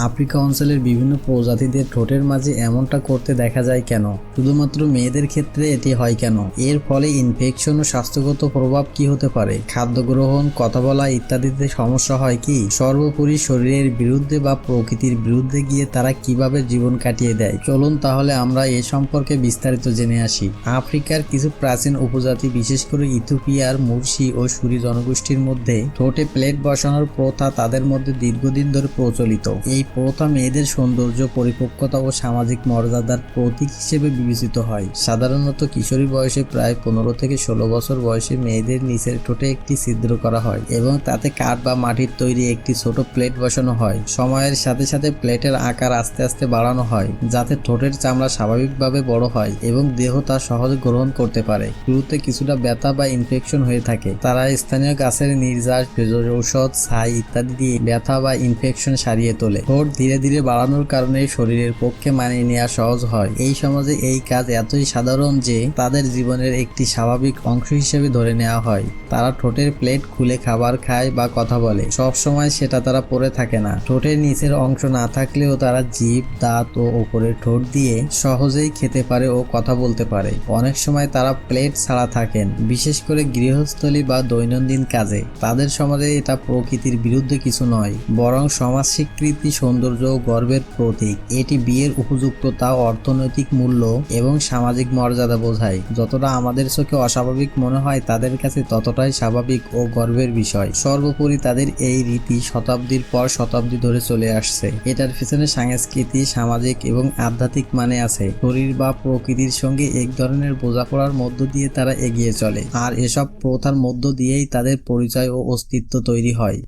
Africa অঞ্চলের বিভিন্ন প্রজাতিদের ঠোঁটের মাঝে এমনটা করতে দেখা যায় কেন? শুধুমাত্র মেয়েদের ক্ষেত্রে এটি হয় কেন? এর ফলে ইনফেকশন ও স্বাস্থ্যগত প্রভাব কি হতে পারে? খাদ্য গ্রহণ, কথা বলা ইত্যাদিতে সমস্যা হয় কি? সর্বোপরি শরীরের বিরুদ্ধে বা প্রকৃতির বিরুদ্ধে গিয়ে তারা কিভাবে জীবন কাটিয়ে দেয়? চলুন তাহলে আমরা এ সম্পর্কে বিস্তারিত জেনে আসি। আফ্রিকার কিছু প্রাচীন উপজাতি, বিশেষ করে ইথিওপিয়ার মুরসি ও সুরি জনগোষ্ঠীর মধ্যে ঠোঁটে প্লেট বসানোর প্রথা তাদের মধ্যে দীর্ঘদিন ধরে প্রচলিত। এই প্রথা মেয়েদের সৌন্দর্য, পরিপক্কতা ও সামাজিক মর্যাদার প্রতীক হিসেবে বিবেচিত হয়। সাধারণত কিশোরী বয়সে প্রায় 15 থেকে 16 বছর বয়সে মেয়েদের নিচের ঠোঁটে একটি ছিদ্র করা হয় এবং তাতে কাঠ বা মাটির তৈরি একটি ছোট প্লেট বসানো হয়। সময়ের সাথে সাথে প্লেটের আকার আস্তে আস্তে বাড়ানো হয় যাতে ঠোঁটের চামড়া স্বাভাবিকভাবে বড় হয় এবং দেহ তা সহজে গ্রহণ করতে পারে। শুরুতে কিছুটা ব্যথা বা ইনফেকশন হয়ে থাকে। তারা স্থানীয় গাছের নির্যাস, ভেষজ ঔষধ, ছাই ইত্যাদি দিয়ে ব্যথা বা ইনফেকশন সারিয়ে তোলে। ঠোঁট ধীরে ধীরে বাড়ানোর কারণে শরীরের পক্ষে মানিয়ে নেওয়া সহজ হয়। এই সমাজে এই কাজ এতই সাধারণ যে তাদের জীবনের একটি স্বাভাবিক অংশ হিসেবে ধরে নেওয়া হয়। তারা ঠোঁটের প্লেট খুলে খাবার খায় বা কথা বলে। সব সময় সেটা তারা পরে থাকে না। ঠোঁটের নিচের অংশ না থাকলেও তারা জিভ, দাঁত ও উপরের ঠোঁট দিয়ে সহজেই খেতে পারে ও কথা বলতে পারে। অনেক সময় তারা প্লেট ছাড়া থাকেন, বিশেষ করে গৃহস্থলী বা দৈনন্দিন কাজে। তাদের সমাজে এটা প্রকৃতির বিরুদ্ধে কিছু নয়, বরং সমাজ স্বীকৃতি, সৌন্দর্য ও গর্বের প্রতীক। এটি বিয়ের উপযুক্ততা, অর্থনৈতিক মূল্য এবং সামাজিক মর্যাদা বোঝায়। যতটা আমাদের চোখে অস্বাভাবিক মনে হয়, তাদের কাছে ততটাই স্বাভাবিক ও গর্বের বিষয়। সর্বোপরি তাদের এই রীতি শতাব্দীর পর শতাব্দী ধরে চলে আসছে। এটার পিছনে সাংস্কৃতিক, সামাজিক এবং আধ্যাত্মিক মানে আছে। শরীর বা প্রকৃতির সঙ্গে এক ধরনের বোঝাপড়ার মধ্য দিয়ে তারা এগিয়ে চলে, আর এসব প্রথার মধ্য দিয়েই তাদের পরিচয় ও অস্তিত্ব তৈরি হয়।